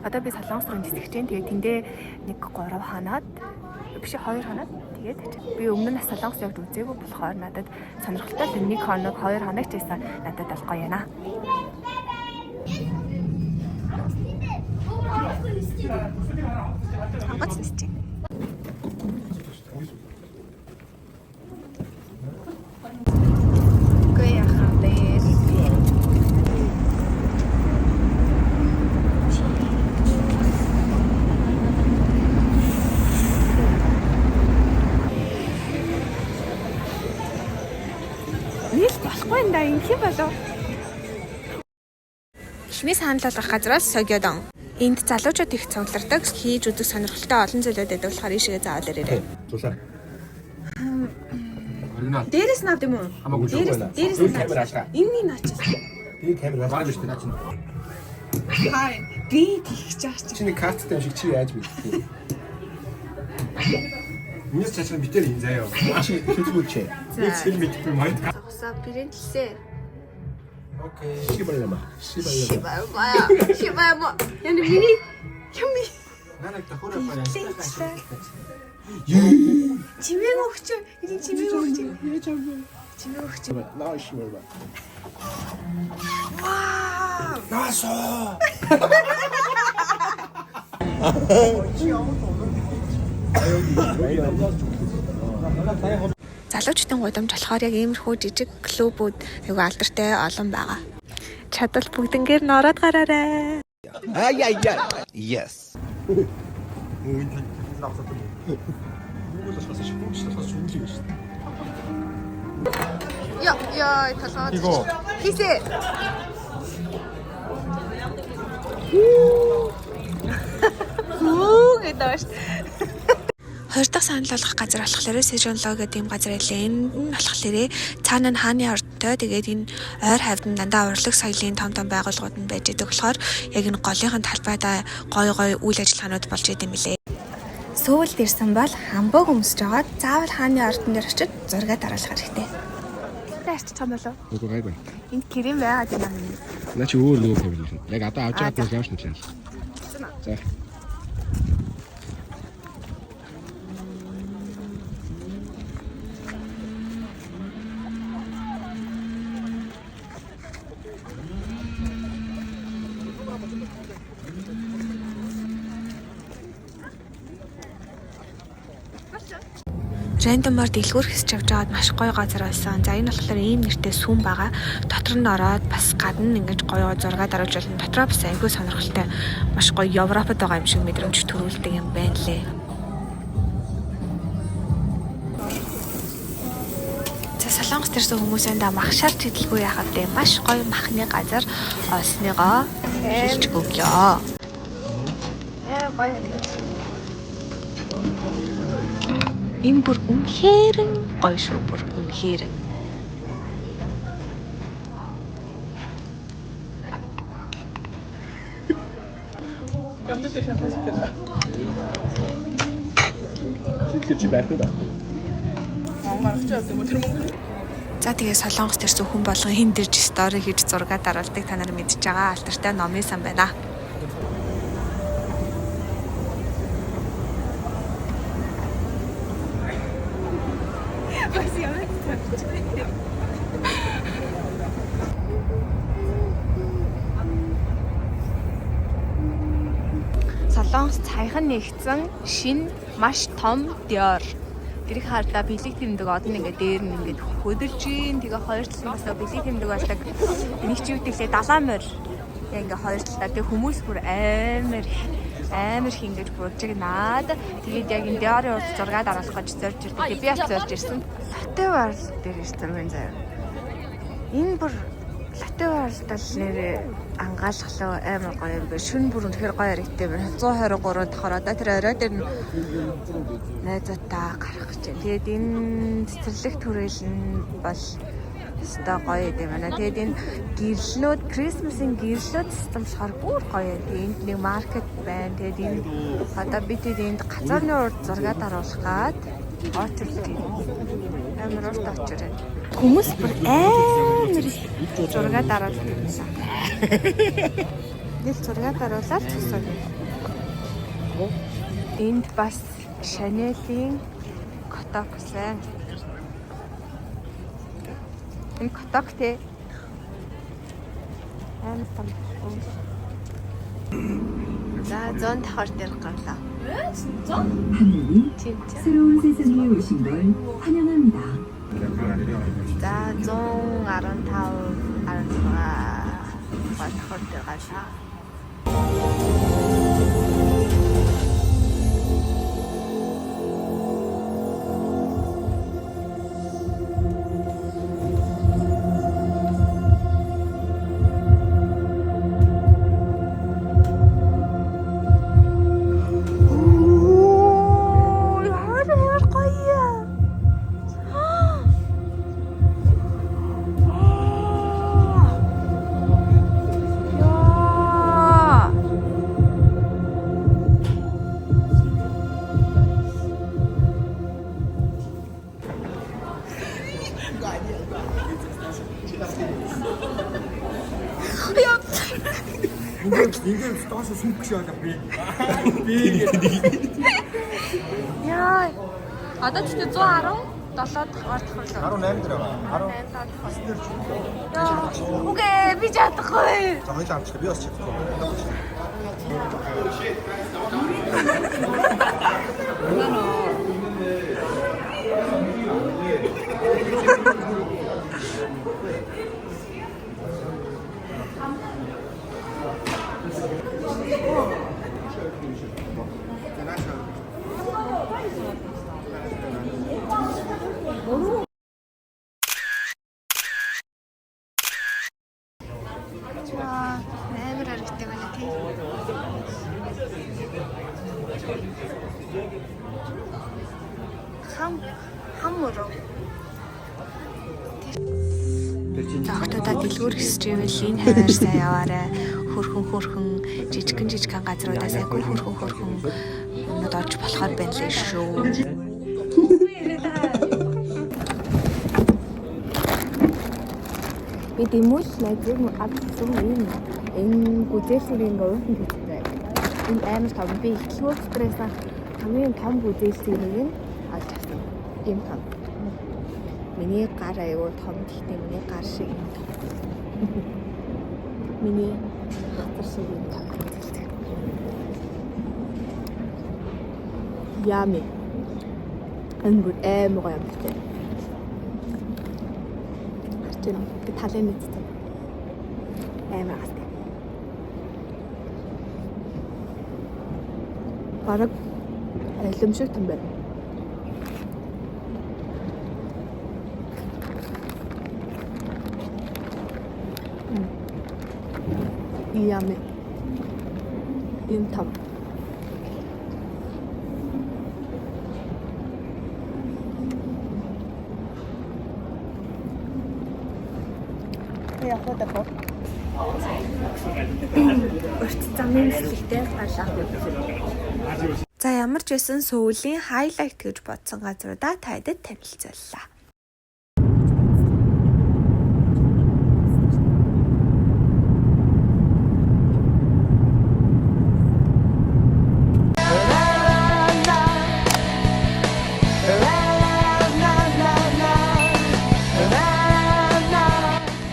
Одоо би Солонгос руу нисэж чинь тэгээд тэндээ 1-3 хоноод биш 2 хоноод тэгээд би өмнө нь Солонгос явж үзээгүй болохоор надад сонирхолтой л 1 хоног 2 хоног ч байсан надад бол гоё яана. Хангац нисэж чинь. Инхи болов. Химээ санал болгох газраас Согёдон. Энд залуучууд их цуглардаг, хийж үзэх сонирхолтой олон зүйлүүд байдаг болохоор ийшээ заавал ирээрэй. Зулаа. Дээрээс нь авд юм уу? Дээрээс нь камер ашгаа. Энэний наачаа. Би камер баг биш наач. Хай, би тэгж чааш чи. Чиний карттай шиг чи яаж мэдтээ? Миний чачрын битэр ин заяа. Чи хэлгүүч. Би сэл мэдгүй майд. Загсаа бирэнлээ. Окей. Шибаяма. Яна миний юмми. Нанаг тахураа байна. Чимээг өгч. Энийг чимээг өгч. Чимээг өгч. Наа шивэва. Вау! Насо. Залуучдын гудамж болохоор яг иймэрхүү жижиг клубүүд айгүй алдартай олон байгаа. Чадвал бүгднгээр нь ороод гараарай. Yes. Яа, талаад. Хийсэ. Гэдэг шүү. Хоёр дахь санал болгох газар болохоор Сежонлоо гэдэг юм газар байлаа. Энэ нь болохоор цаана нь хааны ордтой. Тэгээд энэ ойр хавьд нь дандаа урлаг соёлын том байгууллагууд нь байж байгаа болохоор яг энэ голынхын талбайдаа гой үйл ажиллагаанууд болж идэм билээ. Сөүлд ирсэн бол хамбог өмсөж жагаад заавал хааны ордон дээр очиж зураг дараалах хэрэгтэй. Тааш чам болов? Үгүй гайгүй. Энд гэрэн байгаад юм. Наа чи өөр нөгөө камер юм. Яг одоо авч явах юм шиг байна. За. Рандомор дэлгүүр хэсэж явж байгаад маш гоё газар байсан. За энэ болохоор ийм нэртэй сүм байгаа. Дотор нь ороод бас гадна ингэж гоё зураг даруулж болно. Дотроо бас айгүй сонирхолтой. Маш гоё Европод байгаа юм шиг мэдрэмж төрүүлдэг юм байна лээ. За Солонгос төрсэн хүмүүсэнд махшаар чидлгүй яхад дээ маш гоё махны газар олсныгоо хэлж өгье. Гоё. Энэ бүр үнэхээр гоё шүү, бүр үнэхээр. За тэгээ Солонгос төрсэн хүн болгон хин дэрж стори хийж зураг дараалдаг та нар мэдж байгаа алдартай номын сан байна. Солонгос цайхан нэгдсэн шинэ маш том Dior. Тэрийг хардаа бэлэг тэмдэг од нь ингээд дээр нь ингээд хөдөлж ийн. Тэгээ хоёр талаас бас бэлэг тэмдэг болдог. Энийг чи үтгэлээ 70 морь. Яг ингээд хоёр талаа тэг хүмүүс бүр амар хингэж буужигнаад тэгээд яг энэ Dior-ийн урд зураг дараалах гэж зорж ирдэг. Би бас зорж ирсэн. Латте World дээр зургийн заяа. Энэ бүр Латте World бол нэрээ ангаалхлаа амар гоё юм бэ. Шүн бүр үнэхээр гоё хэрэгтэй байна. 123 давхар одоо тэр орой дээр найзуудаа гарах гэж байна. Тэгээд энэ цэцэрлэг төрөл нь бол өстой гоё юм байна. Тэгээд энэ гэрлүүд Christmas-ийн гэрлүүд систем болохоор бүр гоё. Тэгээд энд нэг маркет байна. Тэгээд энэ одоо бид энд газарны урд зураг даруулах гад очиж байна. Амар урт очиж байна. Хүмүүс бүр амар зураг даруулдаг юм шиг. Нэг зураг даруулаад цусаа. Энд бас Chanel-ийн коток сайн. Энэ коток те амар том. За 100 давхар дээр гарлаа. 진짜? 새로운 세상에 오신 걸 환영합니다. За 115 давхар дээр гарлаа. 이건 떠서 숨기셔야 돼. Яа. Одоо ч 117 дахь давхар. 18 들어가. 18 давхар. Яа. Үгүй би чадахгүй. 자, 거기 잠시 비어서 체크. 와, амар харагддаг байна тий. Хаммуруу. Тогтоодаа дэлгүүр хэсэж ивэл энэ хаваар сайн яваарай. Хөрхөн жижигхэн газруудаа сайгүй хөрхөн юмуд орж болохоор байна лээ шүү. Би дэмүүл найзыг авсан юм. Энэ гүзээлсийн гурван хүчтэй. Энэ амар том би ихлгүүр стресс хамгийн том гүзээлсийн нэг нь олж авсан. Ийм том. Миний гар аюу том гэхдээ миний гар шиг юм том. Миний хатар шиг юм том. Ями. Энэ бүр амар гоё юм. 그 달래미 진짜 애매하게 바로 름식 탐배 이야메 인탐 Урт замын хэсэгтээ гарлаа. За ямар ч байсан сүүлийн хайлайт гэж бодсон газруудаа тайдад танилцууллаа.